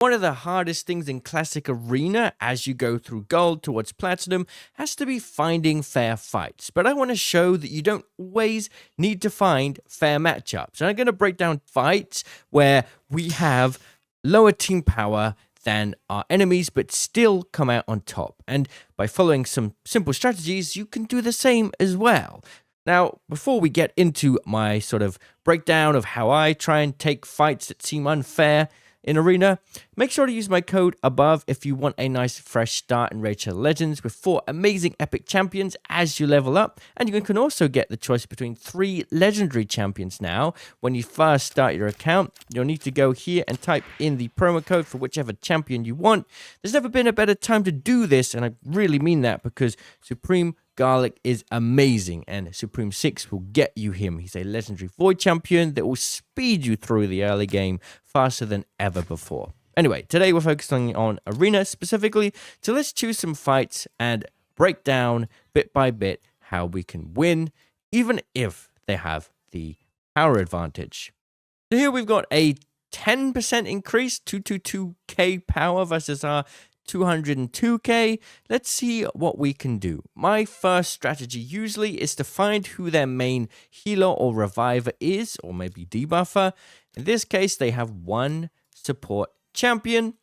One of the hardest things in Classic Arena as you go through Gold towards Platinum has to be finding fair fights. But I want to show that you don't always need to find fair matchups. And I'm going to break down fights where we have lower team power than our enemies, but still come out on top. And by following some simple strategies, you can do the same as well. Now, before we get into my sort of breakdown of how I try and take fights that seem unfair in Arena, make sure to use my code above if you want a nice fresh start in Raid Shadow Legends with 4 amazing epic champions as you level up. And you can also get the choice between 3 legendary champions now. When you first start your account, you'll need to go here and type in the promo code for whichever champion you want. There's never been a better time to do this, and I really mean that, because Supreme Garlic is amazing, and Supreme 6 will get you him. He's a legendary void champion that will speed you through the early game faster than ever before. Anyway, today we're focusing on Arena specifically, so let's choose some fights and break down bit by bit how we can win, even if they have the power advantage. So here we've got a 10% increase, 222k power versus our 202k. Let's see what we can do. My first strategy usually is to find who their main healer or reviver is, or maybe debuffer. In this case, they have 1 support champion,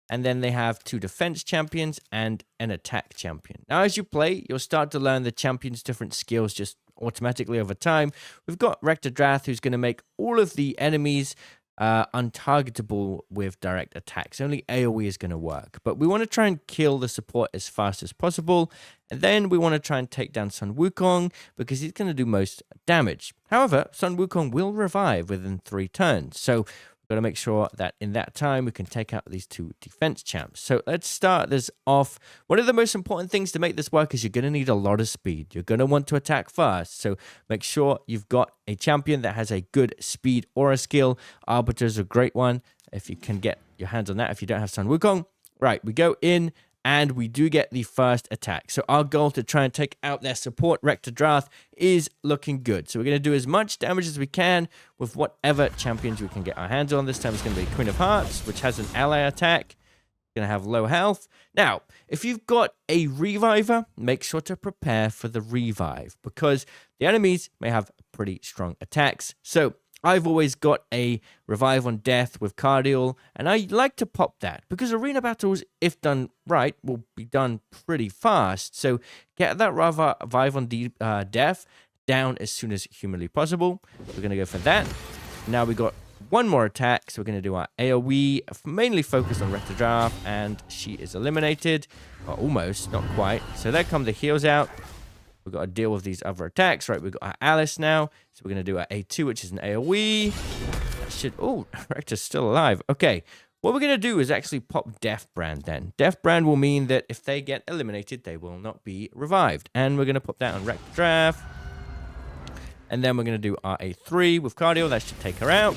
and then they have 2 defense champions and an attack champion. Now, as you play, you'll start to learn the champion's different skills just automatically over time. We've got Rector Drath, who's going to make all of the enemies untargetable with direct attacks. Only AoE is going to work, but we want to try and kill the support as fast as possible, and then we want to try and take down Sun Wukong because he's going to do most damage. However, Sun Wukong will revive within 3 turns, so we've got to make sure that in that time we can take out these 2 defense champs. So let's start this off. One of the most important things to make this work is you're going to need a lot of speed. You're going to want to attack fast, so make sure you've got a champion that has a good speed aura skill. Arbiter is a great one if you can get your hands on that if you don't have Sun Wukong. Right, we go in and we do get the first attack. So our goal to try and take out their support, Rector Drath, is looking good. So we're going to do as much damage as we can with whatever champions we can get our hands on. This time it's going to be Queen of Hearts, which has an ally attack. Going to have low health. Now, if you've got a reviver, make sure to prepare for the revive, because the enemies may have pretty strong attacks. So I've always got a revive on death with Cardial, and I like to pop that because arena battles, if done right, will be done pretty fast. So get that revive on death down as soon as humanly possible. We're going to go for that. Now we got 1 more attack, so we're going to do our AoE, mainly focused on Rector Draft, and she is eliminated. Well, almost, not quite. So there come the heals out. We've got to deal with these other attacks. Right, we've got our Alice now. So we're going to do our A2, which is an AoE. That should... Oh, Rector's still alive. Okay, what we're going to do is actually pop Death Brand then. Death Brand will mean that if they get eliminated, they will not be revived. And we're going to put that on Rector Draft. And then we're going to do our A3 with Cardio. That should take her out.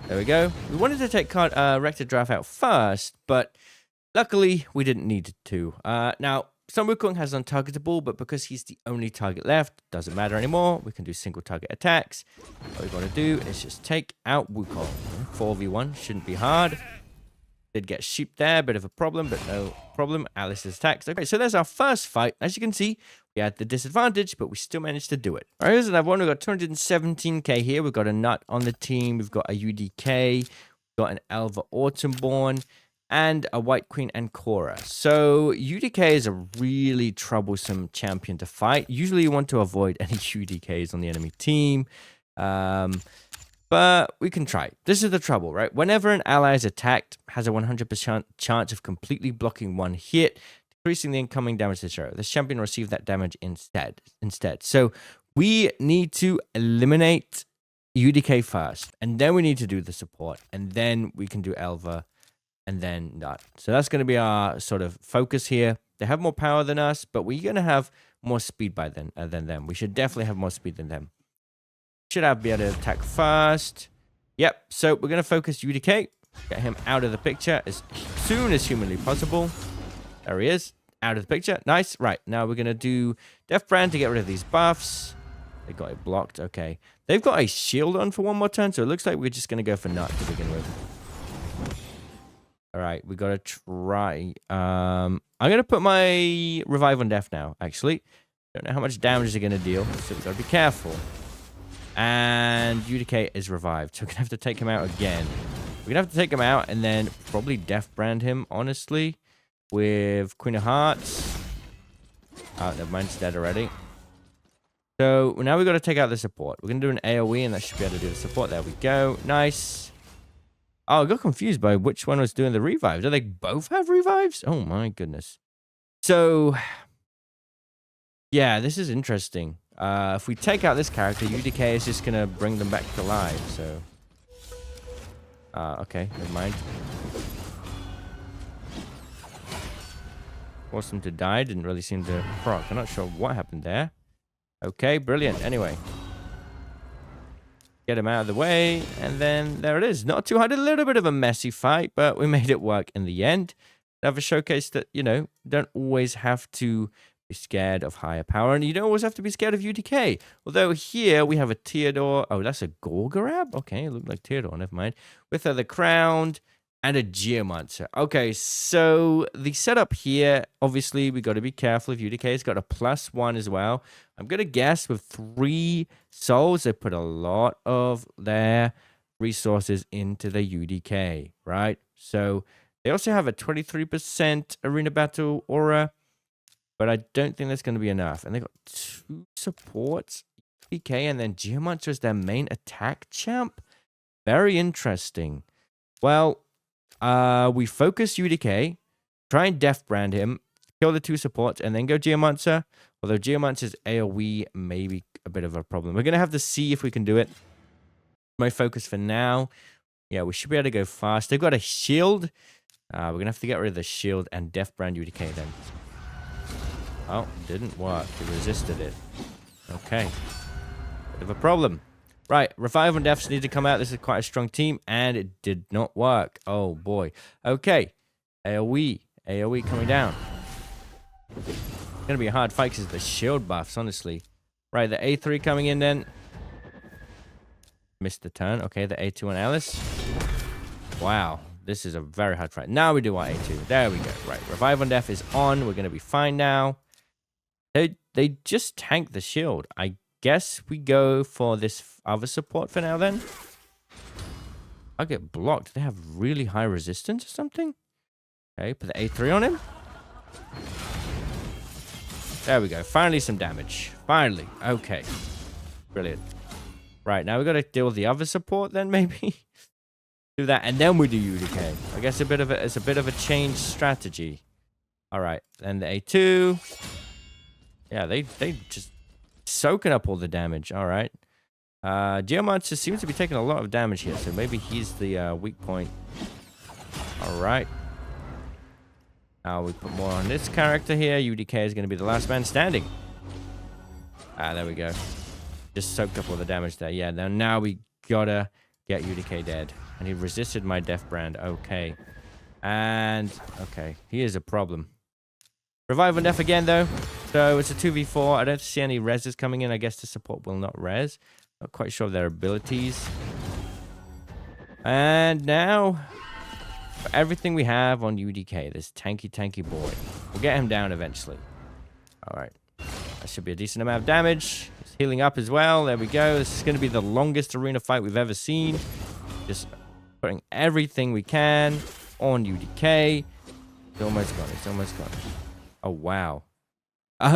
There we go. We wanted to take Rector Draft out first, but luckily we didn't need to. Now, Sun Wukong has untargetable, but because he's the only target left, doesn't matter anymore. We can do single target attacks. What we want to do is just take out Wukong. 4v1 shouldn't be hard. Did get sheep there, bit of a problem, but no problem. Alice's attacks. Okay, so there's our first fight. As you can see, we had the disadvantage, but we still managed to do it. All right, here's another one. We've got 217k here. We've got a Nut on the team. We've got a UDK. We've got an Elva Autumnborn. And a White Queen Ancora. So UDK is a really troublesome champion to fight. Usually you want to avoid any UDKs on the enemy team. But we can try. This is the trouble, right? Whenever an ally is attacked, has a 100% chance of completely blocking 1 hit, decreasing the incoming damage to zero. This champion will receive that damage instead. So we need to eliminate UDK first. And then we need to do the support. And then we can do Elva. And then Nut. So that's going to be our sort of focus here. They have more power than us, but we're going to have more speed than them. We should definitely have more speed than them. Should be able to attack first. Yep. So we're going to focus UDK. Get him out of the picture as soon as humanly possible. There he is. Out of the picture. Nice. Right. Now we're going to do Death Brand to get rid of these buffs. They got it blocked. Okay. They've got a shield on for 1 more turn, so it looks like we're just going to go for Nut to begin with. All right, we got to try. I'm going to put my Revive on Death now, actually. Don't know how much damage they're going to deal, so we got to be careful. And UDK is revived, so we're going to have to take him out again. We're going to have to take him out and then probably Death Brand him, honestly, with Queen of Hearts. Oh, never mind, it's dead already. So now we've got to take out the support. We're going to do an AoE, and that should be able to do the support. There we go. Nice. Oh, I got confused by which one was doing the revive. Do they both have revives? Oh, my goodness. So, yeah, this is interesting. If we take out this character, UDK is just going to bring them back to life, so... okay, never mind. Forced them to die. Didn't really seem to proc. I'm not sure what happened there. Okay, brilliant. Anyway. Get him out of the way, and then there it is. Not too hard. A little bit of a messy fight, but we made it work in the end. Another showcase that, you know, don't always have to be scared of higher power, and you don't always have to be scared of UDK. Although here we have a Theodore. Oh, that's a Gorgarab? Okay, it looked like Theodore. Never mind. With her, the Crowned, and a Geomancer. Okay, so the setup here, obviously, we got to be careful. If UDK's got a +1 as well. I'm going to guess with 3 souls, they put a lot of their resources into the UDK, right? So they also have a 23% arena battle aura, but I don't think that's going to be enough. And they got 2 supports, UDK, and then Geomancer is their main attack champ. Very interesting. Well, we focus UDK, try and Death Brand him, kill the 2 supports, and then go Geomancer. Although Geomancer's AoE may be a bit of a problem. We're going to have to see if we can do it. My focus for now. Yeah, we should be able to go fast. They've got a shield. We're going to have to get rid of the shield and Death Brand UDK then. Oh, didn't work. He resisted it. Okay. Bit of a problem. Right, Revive and Deaths need to come out. This is quite a strong team, and it did not work. Oh, boy. Okay. AoE. AoE coming down. It's going to be a hard fight because of the shield buffs, honestly. Right, the A3 coming in then. Missed the turn. Okay, the A2 on Alice. Wow. This is a very hard fight. Now we do our A2. There we go. Right, Revive on Death is on. We're going to be fine now. They just tanked the shield. I guess we go for this other support for now then. I'll get blocked. Do they have really high resistance or something? Okay, put the A3 on him. There we go. Finally some damage. Finally. Okay. Brilliant. Right, now we've got to deal with the other support then maybe. Do that and then we do UDK. I guess it's a bit of a change strategy. All right, then the A2. Yeah, they just soaking up all the damage. All right. Geomancer seems to be taking a lot of damage here, so maybe he's the weak point. All right. Now we put more on this character here. UDK is going to be the last man standing. There we go. Just soaked up all the damage there. Yeah, now we gotta get UDK dead. And he resisted my Death Brand. Okay. And, okay. He is a problem. Revive on Death again, though. So it's a 2v4. I don't see any reses coming in. I guess the support will not res. Not quite sure of their abilities. And now, for everything we have on UDK, this tanky boy. We'll get him down eventually. All right. That should be a decent amount of damage. It's healing up as well. There we go. This is going to be the longest arena fight we've ever seen. Just putting everything we can on UDK. It's almost gone. It's almost gone. Oh, wow.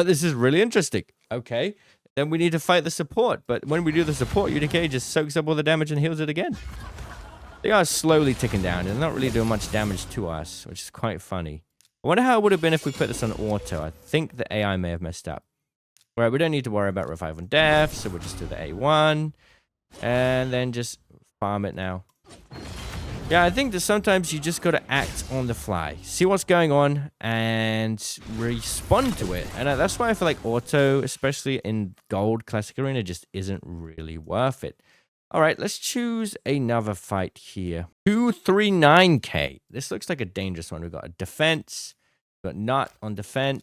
This is really interesting. Okay. Then we need to fight the support. But when we do the support, UDK just soaks up all the damage and heals it again. They are slowly ticking down. They're not really doing much damage to us, which is quite funny. I wonder how it would have been if we put this on auto. I think the AI may have messed up. All right, we don't need to worry about Revive on Death, so we'll just do the A1. And then just farm it now. Yeah, I think that sometimes you just got to act on the fly. See what's going on and respond to it. And that's why I feel like auto, especially in Gold Classic Arena, just isn't really worth it. All right, let's choose another fight here. 239k. This looks like a dangerous one. We've got a defense. We've got Nut on defense.